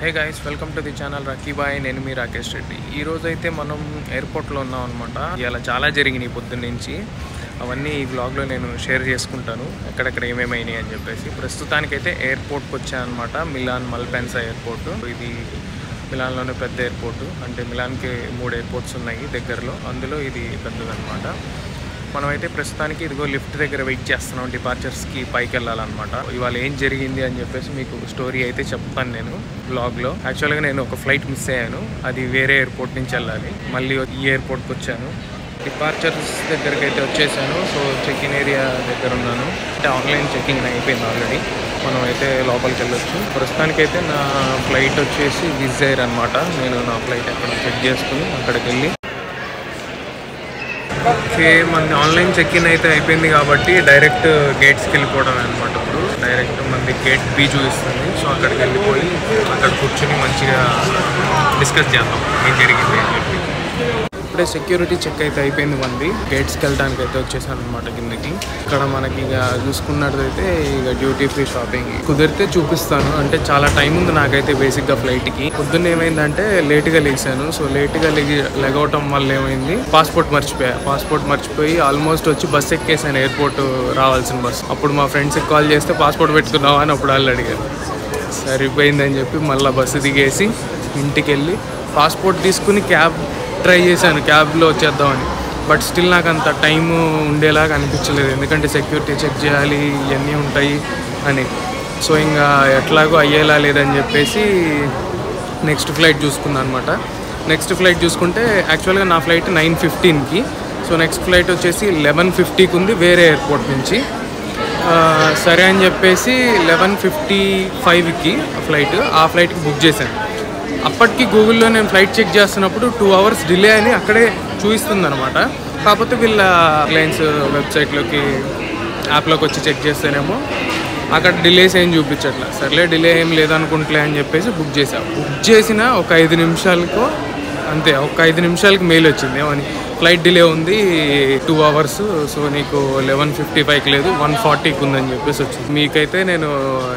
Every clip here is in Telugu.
Hey guys, welcome to the channel Raki boy. నేను మీ రాకేష్ రెడ్డి. ఈరోజు అయితే మనం ఎయిర్పోర్ట్లో ఉన్నాం అనమాట. ఇలా చాలా జరిగినాయి పొద్దున్న నుంచి. అవన్నీ ఈ వ్లాగ్లో నేను షేర్ చేసుకుంటాను, ఎక్కడెక్కడ ఏమేమైనాయి అని చెప్పేసి. ప్రస్తుతానికైతే ఎయిర్పోర్ట్కి వచ్చాను అనమాట, మిలాన్ మల్పెన్సా ఎయిర్పోర్ట్. ఇది మిలాన్లోనే పెద్ద ఎయిర్పోర్టు. అంటే మిలాన్కి 3 ఎయిర్పోర్ట్స్ ఉన్నాయి దగ్గరలో, అందులో ఇది పెద్దదన్నమాట. మనమైతే ప్రస్తుతానికి ఇదిగో లిఫ్ట్ దగ్గర వెయిట్ చేస్తున్నాం, డిపార్చర్స్కి పైకి వెళ్ళాలన్నమాట. ఇవాళ ఏం జరిగింది అని చెప్పేసి మీకు స్టోరీ అయితే చెప్తాను నేను వ్లాగ్లో. యాక్చువల్గా నేను ఒక ఫ్లైట్ మిస్ అయ్యాను, అది వేరే ఎయిర్పోర్ట్ నుంచి వెళ్ళాలి. మళ్ళీ ఈ ఎయిర్పోర్ట్కి వచ్చాను, డిపార్చర్స్ దగ్గరికి అయితే వచ్చేసాను. సో చెక్ ఇన్ ఏరియా దగ్గర ఉన్నాను. అంటే ఆన్లైన్ చెకింగ్ అయిపోయింది ఆల్రెడీ, మనం అయితే లోపలికి వెళ్ళొచ్చు. ప్రస్తుతానికైతే నా ఫ్లైట్ వచ్చేసి విజ్ ఎయిర్ అనమాట. నేను నా ఫ్లైట్ అక్కడ చెక్ చేసుకుని అక్కడికి వెళ్ళి ఓకే, మన ఆన్లైన్ చెక్ ఇన్ అయితే అయిపోయింది కాబట్టి డైరెక్ట్ గేట్స్కి వెళ్ళిపోవడం అనమాట. ఇప్పుడు డైరెక్ట్ మనది గేట్ బి చూపిస్తుంది. సో అక్కడికి వెళ్ళిపోయి అక్కడ కూర్చొని మంచిగా డిస్కస్ చేద్దాం ఏం జరిగింది అని చెప్పి. ఇప్పుడే సెక్యూరిటీ చెక్ అయితే అయిపోయింది మంది. గేట్స్కి వెళ్ళడానికి అయితే వచ్చేసాను అనమాట కిందకి. ఇక్కడ మనకి ఇక చూసుకున్నట్టయితే ఇక డ్యూటీ ఫ్రీ షాపింగ్ కుదిరితే చూపిస్తాను. అంటే చాలా టైం ఉంది నాకైతే బేసిక్గా ఫ్లైట్కి. పొద్దున్న ఏమైందంటే లేట్గా లేచాను. సో లేట్గా లెగవటం వల్ల ఏమైంది, పాస్పోర్ట్ మర్చిపోయి ఆల్మోస్ట్ వచ్చి బస్ ఎక్కేసాను, ఎయిర్పోర్ట్ రావాల్సిన బస్. అప్పుడు మా ఫ్రెండ్స్కి కాల్ చేస్తే పాస్పోర్ట్ పెట్టుకున్నావా అని అప్పుడు వాళ్ళు అడిగారు. సరిపోయిందని చెప్పి మళ్ళీ బస్సు దిగేసి ఇంటికి వెళ్ళి పాస్పోర్ట్ తీసుకుని క్యాబ్ ట్రై చేశాను, క్యాబ్లో వచ్చేద్దామని. బట్ స్టిల్ నాకు అంత టైం ఉండేలాగా అనిపించలేదు, ఎందుకంటే సెక్యూరిటీ చెక్ చేయాలి, ఇవన్నీ ఉంటాయి అని. సో ఇంకా ఎట్లాగో అయ్యేలా లేదని చెప్పేసి నెక్స్ట్ ఫ్లైట్ చూసుకున్నాను అనమాట. నెక్స్ట్ ఫ్లైట్ చూసుకుంటే యాక్చువల్గా నా ఫ్లైట్ 9:15కి. సో నెక్స్ట్ ఫ్లైట్ వచ్చేసి 11:50కి ఉంది వేరే ఎయిర్పోర్ట్ నుంచి. సరే అని చెప్పేసి 11:55కి ఆ ఫ్లైట్కి బుక్ చేశాను. అప్పటికి గూగుల్లో నేను ఫ్లైట్ చెక్ చేస్తున్నప్పుడు 2 hours డిలే అని అక్కడే చూపిస్తుంది అనమాట. కాకపోతే వీళ్ళ ఎయిర్లైన్స్ వెబ్సైట్లోకి యాప్లోకి వచ్చి చెక్ చేస్తేనేమో అక్కడ డిలేస్ ఏం చూపించట్లా. సర్లే డిలే ఏం లేదనుకుంటలే అని చెప్పేసి బుక్ చేసిన ఒక 5 నిమిషాలకు అంతే, ఒక 5 నిమిషాలకి మెయిల్ వచ్చింది ఏమని, ఫ్లైట్ డిలే ఉంది 2 hours, సో నీకు 11:55కి లేదు 1:40కి ఉందని చెప్పేసి వచ్చింది. మీకైతే నేను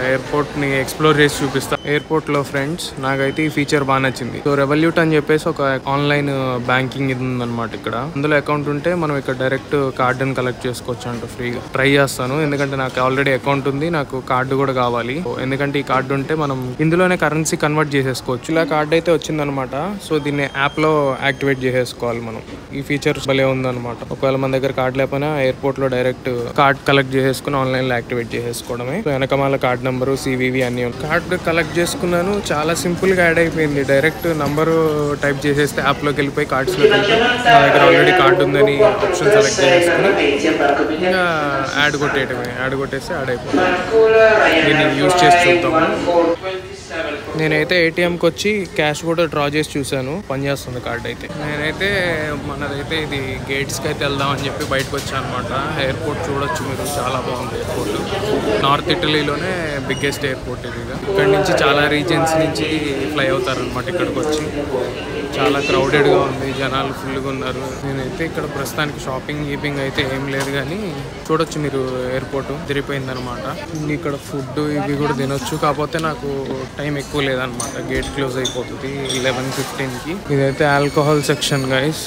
ఎయిర్పోర్ట్ని ఎక్స్ప్లోర్ చేసి చూపిస్తాను. ఎయిర్పోర్ట్లో ఫ్రెండ్స్ నాకైతే ఈ ఫీచర్ బాగా నచ్చింది. సో రెవల్యూట్ అని చెప్పేసి ఒక ఆన్లైన్ బ్యాంకింగ్ ఇది ఉందన్నమాట ఇక్కడ. అందులో అకౌంట్ ఉంటే మనం ఇక్కడ డైరెక్ట్ కార్డుని కలెక్ట్ చేసుకోవచ్చు అంట ఫ్రీగా. ట్రై చేస్తాను, ఎందుకంటే నాకు ఆల్రెడీ అకౌంట్ ఉంది, నాకు కార్డు కూడా కావాలి. ఎందుకంటే ఈ కార్డు ఉంటే మనం ఇందులోనే కరెన్సీ కన్వర్ట్ చేసేసుకోవచ్చు. ఇలా కార్డు అయితే వచ్చిందనమాట. సో దీన్ని యాప్లో యాక్టివేట్ చేసేసుకోవాలి మనం. ఈ ఫీచర్ భలే ఉందన్నమాట. ఒకవేళ మన దగ్గర కార్డు లేకపోయినా ఎయిర్పోర్ట్లో డైరెక్ట్ కార్డ్ కలెక్ట్ చేసేసుకుని ఆన్లైన్లో యాక్టివేట్ చేసేసుకోవడమే. వెనకమాల కార్డ్ నెంబరు, సివివి అన్నీ కార్డు కలెక్ట్ చేసుకున్నాను. చాలా సింపుల్గా యాడ్ అయిపోయింది. డైరెక్ట్ నంబరు టైప్ చేసేస్తే యాప్లోకి వెళ్ళిపోయి కార్డ్స్లోకి వెళ్ళిపోయి నా దగ్గర ఆల్రెడీ కార్డు ఉందని ఆప్షన్ సెలెక్ట్ చేసేసుకుని ఇంకా యాడ్ కొట్టేస్తే యాడ్ అయిపోయింది. దీన్ని యూజ్ చేసి చూద్దాము. నేనైతే ఏటీఎంకి వచ్చి క్యాష్ కూడా డ్రా చేసి చూశాను, పనిచేస్తుంది కార్డ్ అయితే. నేనైతే మనదైతే ఇది గేట్స్కి అయితే వెళ్దామని చెప్పి బయటకు వచ్చాను అనమాట. ఎయిర్పోర్ట్ చూడొచ్చు మీరు, చాలా బాగుంది ఎయిర్పోర్ట్. నార్త్ ఇటలీలోనే బిగ్గెస్ట్ ఎయిర్పోర్ట్ ఇది. ఇక్కడ నుంచి చాలా రీజియన్స్ నుంచి ఫ్లై అవుతారనమాట ఇక్కడికి వచ్చి. చాలా క్రౌడెడ్గా ఉంది, జనాలు ఫుల్గా ఉన్నారు. నేనైతే ఇక్కడ ప్రస్తుతానికి షాపింగ్ అయితే ఏం లేదు, కానీ చూడొచ్చు మీరు ఎయిర్పోర్ట్ తిరిగిపోయిందనమాట. ఇక్కడ ఫుడ్ ఇవి కూడా తినొచ్చు, కాకపోతే నాకు టైం ఎక్కువ లేదనమాట. గేట్ క్లోజ్ అయిపోతుంది 11:15కి. ఇదైతే alcohol section guys,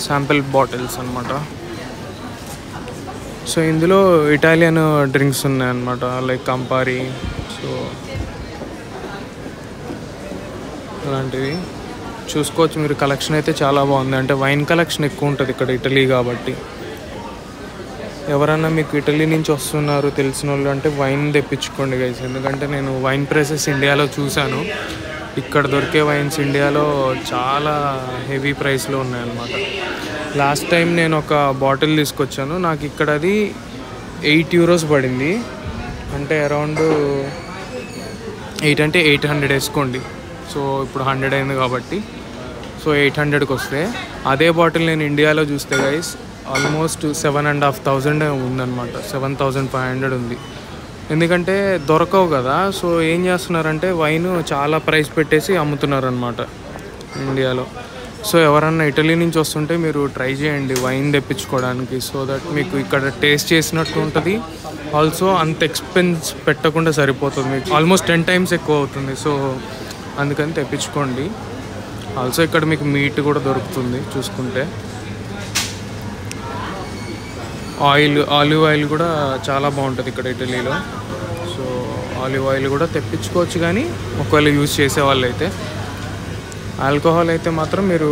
sample bottles అనమాట. సో ఇందులో ఇటాలియన్ డ్రింక్స్ ఉన్నాయన్నమాట, లైక్ కంపారి, సో అలాంటివి చూసుకోవచ్చు మీరు. కలెక్షన్ అయితే చాలా బాగుంది, అంటే వైన్ కలెక్షన్ ఎక్కువ ఉంటుంది ఇక్కడ ఇటలీ కాబట్టి. ఎవరన్నా మీకు ఇటలీ నుంచి వస్తున్నారు తెలిసిన వాళ్ళు అంటే వైన్ తెప్పించుకోండి గైస్, ఎందుకంటే నేను వైన్ ప్రైసెస్ ఇండియాలో చూశాను. ఇక్కడ దొరికే వైన్స్ ఇండియాలో చాలా హెవీ ప్రైస్లో ఉన్నాయన్నమాట. లాస్ట్ టైం నేను ఒక బాటిల్ తీసుకొచ్చాను, నాకు ఇక్కడ అది 8 euros పడింది. అంటే అరౌండ్ 8 అంటే 800 వేసుకోండి. సో ఇప్పుడు 100 అయింది కాబట్టి, సో 800కి వస్తే అదే బాటిల్ నేను ఇండియాలో చూస్తే గైస్ ఆల్మోస్ట్ 7,500 ఉందన్నమాట. 7,500 ఉంది. ఎందుకంటే దొరకవు కదా. సో ఏం చేస్తున్నారంటే వైన్ చాలా ప్రైస్ పెట్టేసి అమ్ముతున్నారు అనమాట ఇండియాలో. సో ఎవరన్నా ఇటలీ నుంచి వస్తుంటే మీరు ట్రై చేయండి వైన్ తెప్పించుకోవడానికి, సో దట్ మీకు ఇక్కడ టేస్ట్ చేసినట్టు ఉంటుంది. ఆల్సో అంత ఎక్స్పెన్స్ పెట్టకుండా సరిపోతుంది మీకు, ఆల్మోస్ట్ 10 times ఎక్కువ అవుతుంది. సో అందుకని తెప్పించుకోండి. ఆల్సో ఇక్కడ మీకు మీట్ కూడా దొరుకుతుంది చూసుకుంటే. ఆలివ్ ఆయిల్ కూడా చాలా బాగుంటుంది ఇక్కడ ఇటలీలో. సో ఆలివ్ ఆయిల్ కూడా తెప్పించుకోవచ్చు, కానీ ఒకవేళ యూజ్ చేసేవాళ్ళు అయితే. ఆల్కహాల్ అయితే మాత్రం మీరు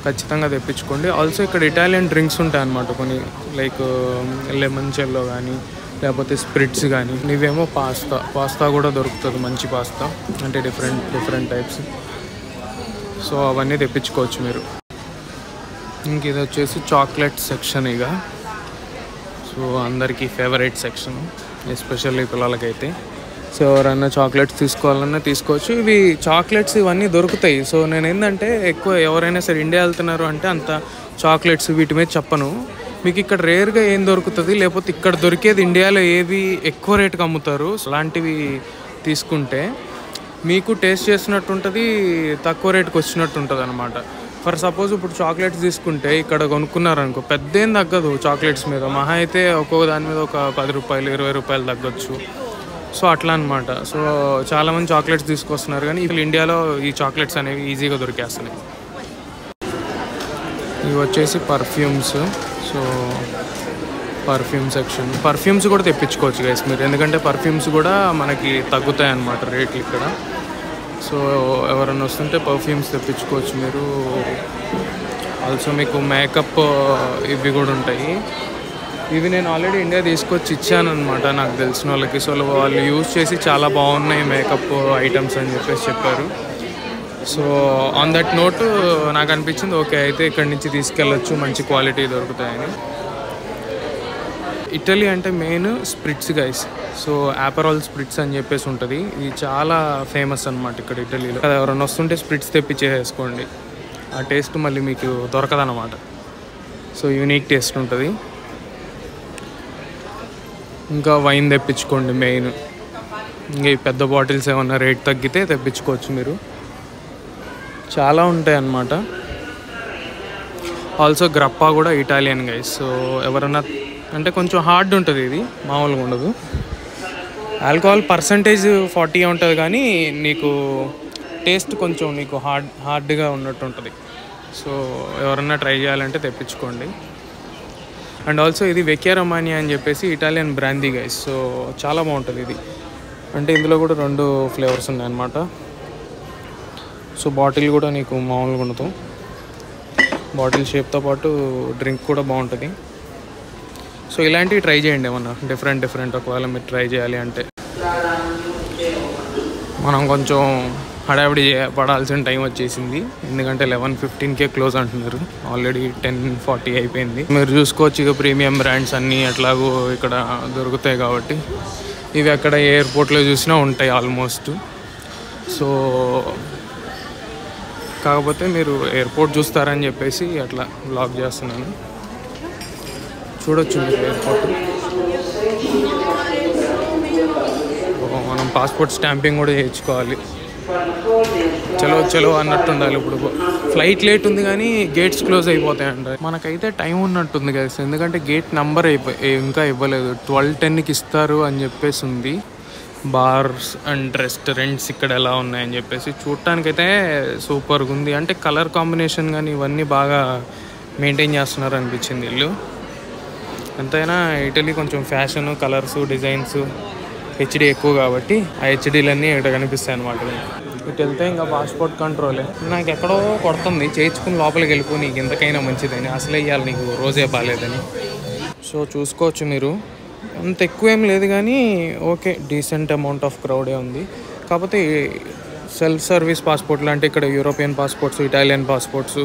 ఖచ్చితంగా తెప్పించుకోండి. ఆల్సో ఇక్కడ ఇటాలియన్ డ్రింక్స్ ఉంటాయి అన్నమాట కొన్ని, లైక్ లెమన్ చెల్లో కానీ లేకపోతే స్ప్రిట్స్ కానీ. ఇవేమో పాస్తా కూడా దొరుకుతుంది, మంచి పాస్తా, అంటే డిఫరెంట్ టైప్స్. సో అవన్నీ తెప్పించుకోవచ్చు మీరు. ఇంక ఇది వచ్చేసి చాక్లెట్ సెక్షన్. ఇక సో అందరికీ ఫేవరెట్ సెక్షన్, ఎస్పెషల్లీ పిల్లలకైతే. సో ఎవరైనా చాక్లెట్స్ తీసుకోవాలన్నా తీసుకోవచ్చు. ఇవి చాక్లెట్స్ ఇవన్నీ దొరుకుతాయి. సో నేను ఏంటంటే ఎక్కువ ఎవరైనా సరే ఇండియా వెళ్తున్నారు అంటే అంత చాక్లెట్స్ వీటి మీద చెప్పను. మీకు ఇక్కడ రేర్గా ఏం దొరుకుతుంది, లేకపోతే ఇక్కడ దొరికేది ఇండియాలో ఏవి ఎక్కువ రేటుకి అమ్ముతారు, అలాంటివి తీసుకుంటే మీకు టేస్ట్ చేసినట్టు ఉంటుంది, తక్కువ రేటుకి వచ్చినట్టు ఉంటుంది అనమాట. ఫర్ సపోజ్ ఇప్పుడు చాక్లెట్స్ తీసుకుంటే ఇక్కడ కొనుక్కున్నారనుకో, పెద్ద ఏం తగ్గదు చాక్లెట్స్ మీద. మహా అయితే ఒక్కొక్క దాని మీద ఒక 10 రూపాయలు 20 రూపాయలు తగ్గొచ్చు. సో అట్లా అనమాట. సో చాలామంది చాక్లెట్స్ తీసుకొస్తున్నారు, కానీ ఇప్పుడు ఇండియాలో ఈ చాక్లెట్స్ అనేవి ఈజీగా దొరికేస్తున్నాయి. ఇవి వచ్చేసి perfumes. So perfume section, perfumes కూడా తెప్పించుకోవచ్చు గైస్ మీరు, ఎందుకంటే పర్ఫ్యూమ్స్ కూడా మనకి తగ్గుతాయి అన్నమాట రేట్లు ఇక్కడ. సో ఎవరైనా వస్తుంటే పర్ఫ్యూమ్స్ తెప్పించుకోవచ్చు మీరు. ఆల్సో మీకు మేకప్ ఇవి కూడా ఉంటాయి. ఇవి నేను ఆల్రెడీ ఇండియా తీసుకొచ్చి ఇచ్చాను అనమాట నాకు తెలిసిన వాళ్ళకి. సో వాళ్ళు యూజ్ చేసి చాలా బాగున్నాయి మేకప్ ఐటమ్స్ అని చెప్పారు. సో ఆన్ దట్ నోట్ నాకు అనిపించింది ఓకే అయితే ఇక్కడి నుంచి తీసుకెళ్ళచ్చు, మంచి క్వాలిటీ దొరుకుతాయని. ఇటలీ అంటే main spritz guys. So Aperol spritz అని చెప్పేసి ఉంటుంది, ఇది చాలా ఫేమస్ అనమాట ఇక్కడ ఇటలీలో. ఎవరైనా వస్తుంటే స్ప్రిట్స్ తెప్పించేసుకోండి, ఆ టేస్ట్ మళ్ళీ మీకు దొరకదన్నమాట. సో యూనిక్ టేస్ట్ ఉంటుంది. ఇంకా వైన్ తెప్పించుకోండి మెయిన్. ఇంకా ఈ పెద్ద బాటిల్స్ ఏమన్నా రేట్ తగ్గితే తెప్పించుకోవచ్చు మీరు, చాలా ఉంటాయి అన్నమాట. ఆల్సో గ్రప్పా కూడా ఇటాలియన్ గైస్. సో ఎవరన్నా అంటే కొంచెం హార్డ్ ఉంటుంది, ఇది మామూలుగా ఉండదు. ఆల్కహాల్ పర్సంటేజ్ 40 ఉంటుంది, కానీ నీకు టేస్ట్ కొంచెం నీకు హార్డ్గా ఉన్నట్టు ఉంటుంది. సో ఎవరన్నా ట్రై చేయాలంటే తెప్పించుకోండి. అండ్ ఆల్సో ఇది వెక్కియా రోమానియా అని చెప్పేసి ఇటాలియన్ బ్రాందీ గైస్. సో చాలా బాగుంటుంది ఇది, అంటే ఇందులో కూడా 2 ఫ్లేవర్స్ ఉన్నాయన్నమాట. సో బాటిల్ కూడా నీకు మామూలుగా ఉండదు, బాటిల్ షేప్తో పాటు డ్రింక్ కూడా బాగుంటుంది. సో ఇలాంటివి ట్రై చేయండి ఏమన్నా డిఫరెంట్ ఒకవేళ మీరు ట్రై చేయాలి అంటే. మనం కొంచెం హడావిడి పడాల్సిన టైం వచ్చేసింది, ఎందుకంటే 11:15కే క్లోజ్ అంటున్నారు, ఆల్రెడీ 10:40 అయిపోయింది. మీరు చూసుకోవచ్చు ఇక ప్రీమియం బ్రాండ్స్ అన్నీ ఎట్లాగో ఇక్కడ దొరుకుతాయి కాబట్టి, ఇవి అక్కడ ఎయిర్పోర్ట్లో చూసినా ఉంటాయి ఆల్మోస్ట్. సో కాకపోతే మీరు ఎయిర్పోర్ట్ చూస్తారని చెప్పేసి అట్లా బ్లాగ్ చేస్తున్నాను. చూడొచ్చు మీరు ఎయిర్పోర్ట్. మనం పాస్పోర్ట్ స్టాంపింగ్ కూడా చేయించుకోవాలి. చలో అన్నట్టు ఉండాలి. ఇప్పుడు ఫ్లైట్ లేట్ ఉంది కానీ గేట్స్ క్లోజ్ అయిపోతాయంట. మనకైతే టైం ఉన్నట్టుంది కదా, ఎందుకంటే గేట్ నెంబర్ ఇంకా ఇవ్వలేదు, 12:10కి ఇస్తారు అని చెప్పేసి ఉంది. బార్స్ అండ్ రెస్టారెంట్స్ ఇక్కడ ఎలా ఉన్నాయని చెప్పేసి చూడటానికైతే సూపర్గా ఉంది. అంటే కలర్ కాంబినేషన్ కానీ ఇవన్నీ బాగా మెయింటైన్ చేస్తున్నారు అనిపించింది వీళ్ళు. ఎంతైనా ఇటలీ కొంచెం ఫ్యాషన్, కలర్స్, డిజైన్స్, హెచ్డి ఎక్కువ కాబట్టి ఆ హెచ్డీలన్నీ ఇక్కడ కనిపిస్తాయి అన్నమాట. ఇటు వెళ్తే ఇంకా పాస్పోర్ట్ కంట్రోలే. నాకు ఎక్కడో కొడుతుంది, చేయించుకుని లోపలికి వెళ్ళిపో, నీకు ఎంతకైనా మంచిదని, అసలే ఇవ్వాలి నీకు రోజే బాగాలేదని. సో చూసుకోవచ్చు మీరు, అంత ఎక్కువ ఏం లేదు కానీ ఓకే డీసెంట్ అమౌంట్ ఆఫ్ క్రౌడే ఉంది. కాకపోతే సెల్ఫ్ సర్వీస్ పాస్పోర్ట్లు అంటే ఇక్కడ యూరోపియన్ పాస్పోర్ట్స్, ఇటాలియన్ పాస్పోర్ట్స్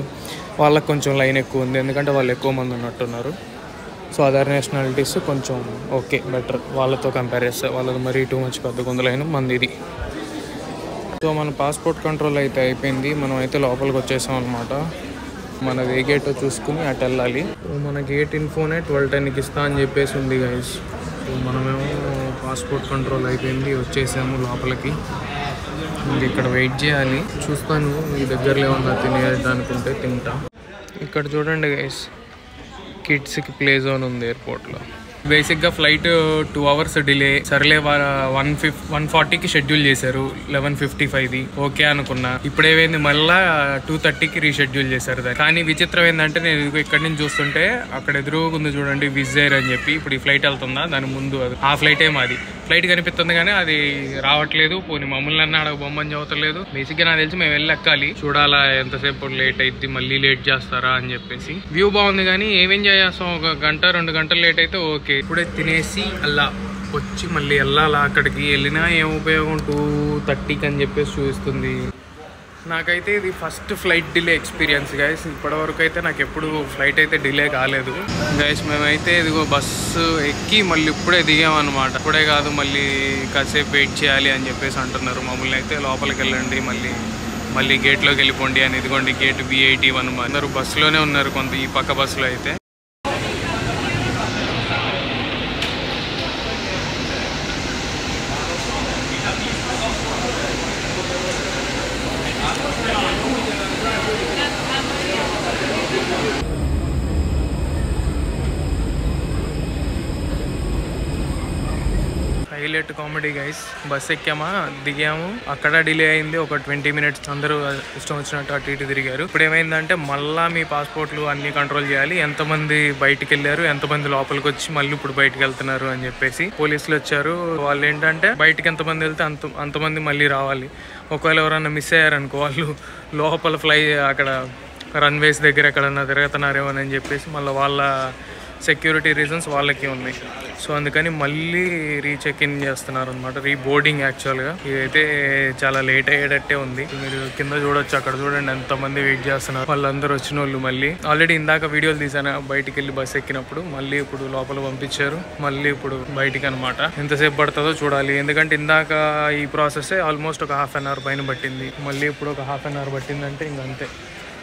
వాళ్ళకి కొంచెం లైన్ ఎక్కువ ఉంది, ఎందుకంటే వాళ్ళు ఎక్కువ మంది ఉన్నట్టున్నారు. సో అదర్ నేషనాలిటీస్ కొంచెం ఓకే బెటర్, వాళ్ళతో కంపేర్ చేస్తే వాళ్ళది మరీ టూ మచ్ పెద్ద కొందలైన మంది ఇది. సో మన పాస్పోర్ట్ కంట్రోల్ అయితే అయిపోయింది, మనం అయితే లోపలికి వచ్చేసాం అనమాట. మనది ఏ గేటో చూసుకుని అటు వెళ్ళాలి. మన గేట్ ఇన్ఫోనే 12:10కి ఇస్తా అని చెప్పేసి ఉంది గైస్. సో మనమేమో పాస్పోర్ట్ కంట్రోల్ అయిపోయింది, వచ్చేసాము లోపలికి. ఇంక ఇక్కడ వెయిట్ చేయాలి, చూస్తాను ఈ దగ్గరలో ఏమన్నా తినేదనుకుంటే తింటా. ఇక్కడ చూడండి గైస్, కిడ్స్కి ప్లే జోన్ ఉంది ఎయిర్పోర్ట్లో. బేసిక్గా ఫ్లైట్ 2 hours డిలే. సర్లే 140కి షెడ్యూల్ చేశారు, 11:55ది ఓకే అనుకున్నా. ఇప్పుడు ఏమైంది, మళ్ళా 2:30కి రీషెడ్యూల్ చేశారు దాన్ని. కానీ విచిత్రం ఏంటంటే నేను ఇక్కడి నుంచి చూస్తుంటే అక్కడ ఎదురుగుంది చూడండి విజ్ ఎయిర్ అని చెప్పి, ఇప్పుడు ఈ ఫ్లైట్ వెళ్తుందా దాని ముందు అది ఆ ఫ్లైటే మాది. ఫ్లైట్ కనిపిస్తుంది కానీ అది రావట్లేదు. పోనీ మమ్మల్ని అన్న అక్కడ బొమ్మని చదువుతలేదు. బేసిక్గా నాకు తెలిసి మేము వెళ్ళి ఎక్కాలి, చూడాలా ఎంతసేపు లేట్ అయింది, మళ్ళీ లేట్ చేస్తారా అని చెప్పేసి. వ్యూ బాగుంది కానీ ఏం ఎంజాయ్ చేస్తాం, 1-2 గంటలు లేట్ అయితే ఓకే. ఇప్పుడే తినేసి అలా వచ్చి మళ్ళీ వెళ్ళాలా అక్కడికి. వెళ్ళినా ఏం ఉపయోగం, 2:30కి అని చెప్పేసి చూపిస్తుంది. నాకైతే ఇది first flight delay experience guys. ఇప్పటివరకు అయితే నాకు ఎప్పుడు ఫ్లైట్ అయితే డిలే కాలేదు గైస్. మేమైతే ఇదిగో బస్సు ఎక్కి మళ్ళీ ఇప్పుడే దిగామన్నమాట. ఇప్పుడే కాదు మళ్ళీ కాసేపు వెయిట్ చేయాలి అని చెప్పేసి అంటున్నారు. మమ్మల్ని అయితే లోపలికి వెళ్ళండి, మళ్ళీ గేట్లోకి వెళ్ళిపోండి అని. ఇదిగోండి గేట్ B81. అందరూ బస్సులోనే ఉన్నారు, కొంత ఈ పక్క బస్సులో అయితే. Highlight comedy guys. బస్ ఎక్కామా, దిగాము, అక్కడ డిలే అయింది ఒక 20 minutes. అందరూ ఇష్టం వచ్చినట్టు అటు ఇటు తిరిగారు. ఇప్పుడు ఏమైందంటే మళ్ళీ మీ పాస్పోర్ట్లు అన్ని కంట్రోల్ చేయాలి, ఎంతమంది బయటికి వెళ్ళారు, ఎంతమంది లోపలికి వచ్చి మళ్ళీ ఇప్పుడు బయటకు వెళ్తున్నారు అని చెప్పేసి పోలీసులు వచ్చారు. వాళ్ళు ఏంటంటే బయటికి ఎంతమంది వెళ్తే అంతమంది మళ్ళీ రావాలి. ఒకవేళ ఎవరన్నా మిస్ అయ్యారనుకో వాళ్ళు లోపల అక్కడ రన్వేస్ దగ్గర ఎక్కడన్నా తిరుగుతున్నారేమో అని చెప్పేసి మళ్ళీ వాళ్ళ సెక్యూరిటీ రీజన్స్ వాళ్ళకి ఉన్నాయి. సో అందుకని మళ్ళీ రీచెక్ ఇన్ చేస్తున్నారు అనమాట, రీబోర్డింగ్. యాక్చువల్గా ఇదైతే చాలా లేట్ అయ్యేటట్టే ఉంది. మీరు కింద చూడొచ్చు, అక్కడ చూడండి ఎంతమంది వెయిట్ చేస్తున్నారు. వాళ్ళందరూ వచ్చిన వాళ్ళు మళ్ళీ ఆల్రెడీ ఇందాక వీడియోలు తీసాను బయటికి వెళ్ళి బస్ ఎక్కినప్పుడు. మళ్ళీ ఇప్పుడు లోపల పంపించారు, మళ్ళీ ఇప్పుడు బయటికి అనమాట. ఎంతసేపు పడుతుందో చూడాలి, ఎందుకంటే ఇందాక ఈ ప్రాసెస్ ఆల్మోస్ట్ ఒక 1/2 hour పైన పట్టింది. మళ్ళీ ఇప్పుడు ఒక 1/2 hour పట్టిందంటే ఇంకంతే.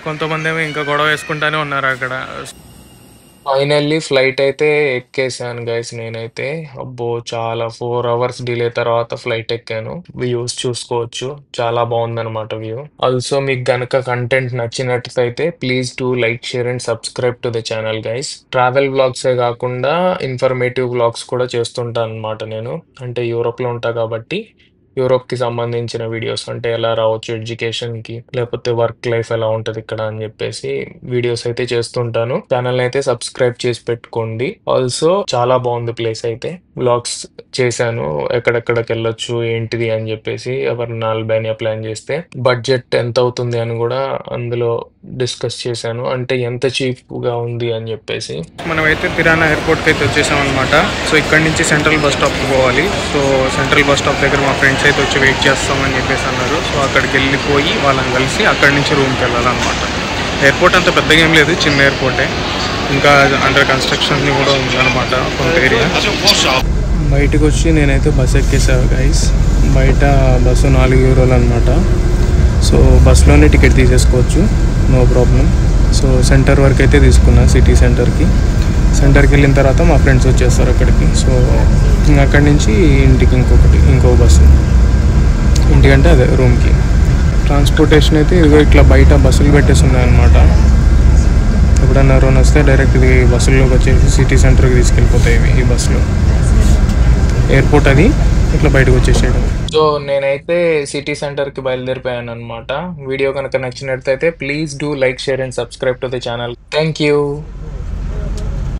కొంతమంది ఏమో ఇంకా గొడవ వేసుకుంటానే ఉన్నారు అక్కడ. ఫైనల్లీ ఫ్లైట్ అయితే ఎక్కేసాను గైస్. నేనైతే అబ్బో చాలా 4 hours డిలే తర్వాత ఫ్లైట్ ఎక్కాను. వ్యూస్ చూసుకోవచ్చు, చాలా బాగుందన్నమాట వ్యూ. ఆల్సో మీకు గనక కంటెంట్ నచ్చినట్లయితే please do like, share and subscribe to the channel guys. Travel వ్లాగ్సే కాకుండా ఇన్ఫర్మేటివ్ వ్లాగ్స్ కూడా చేస్తుంటాను అనమాట నేను. అంటే యూరోప్లో ఉంటా కాబట్టి యూరోప్కి సంబంధించిన వీడియోస్, అంటే ఎలా రావచ్చు ఎడ్యుకేషన్కి, లేకపోతే వర్క్ లైఫ్ ఎలా ఉంటుంది ఇక్కడ అని చెప్పేసి వీడియోస్ అయితే చేస్తుంటాను. ఛానల్ అయితే సబ్స్క్రైబ్ చేసి పెట్టుకోండి. ఆల్సో చాలా బాగుంది ప్లేస్ అయితే. వ్లాగ్స్ చేశాను ఎక్కడెక్కడికి వెళ్ళొచ్చు ఏంటిది అని చెప్పేసి. ఎవరన్నా అల్బేనియా ప్లాన్ చేస్తే బడ్జెట్ ఎంత అవుతుంది అని కూడా అందులో డిస్కస్ చేశాను, అంటే ఎంత చీప్గా ఉంది అని చెప్పేసి. మనమైతే తిరానా ఎయిర్పోర్ట్కి అయితే వచ్చేసాం అనమాట. సో ఇక్కడ నుంచి సెంట్రల్ బస్ స్టాప్కి పోవాలి. సో సెంట్రల్ బస్ స్టాప్ దగ్గర మా ఫ్రెండ్స్ అయితే వచ్చి వెయిట్ చేస్తామని చెప్పేసి అన్నారు. సో అక్కడికి వెళ్ళిపోయి వాళ్ళని కలిసి అక్కడి నుంచి రూమ్కి వెళ్ళాలన్నమాట. ఎయిర్పోర్ట్ అంత పెద్దగా ఏం లేదు, చిన్న ఎయిర్పోర్టే. ఇంకా అండర్ కన్స్ట్రక్షన్ కూడా ఉందన్నమాట కొంత ఏరియా. బయటకు వచ్చి నేనైతే బస్ ఎక్కేసాను గైస్. బయట బస్సు €4 అనమాట. సో బస్సులోనే టికెట్ తీసేసుకోవచ్చు, నో ప్రాబ్లం. సో సెంటర్ వరకు అయితే తీసుకున్నా, సిటీ సెంటర్కి వెళ్ళిన తర్వాత మా ఫ్రెండ్స్ వచ్చేస్తారు అక్కడికి. సో అక్కడి నుంచి ఇంటికి ఇంకో బస్సు, ఇంటికంటే అదే రూమ్కి. ట్రాన్స్పోర్టేషన్ అయితే ఇదిగో ఇట్లా బయట బస్సులు పెట్టేసి ఉన్నాయన్నమాట. ఎప్పుడన్నా రోన్ వస్తే డైరెక్ట్ ఇది బస్సుల్లోకి వచ్చేసి సిటీ సెంటర్కి తీసుకెళ్ళిపోతాయి ఈ బస్సులో. ఎయిర్పోర్ట్ అది ఇట్లా బయటకు వచ్చేసేయడం. సో నేనైతే సిటీ సెంటర్కి బయలుదేరిపోయాను అనమాట. వీడియో కనుక నచ్చినట్లయితే please do like, share and subscribe to the channel. Thank you.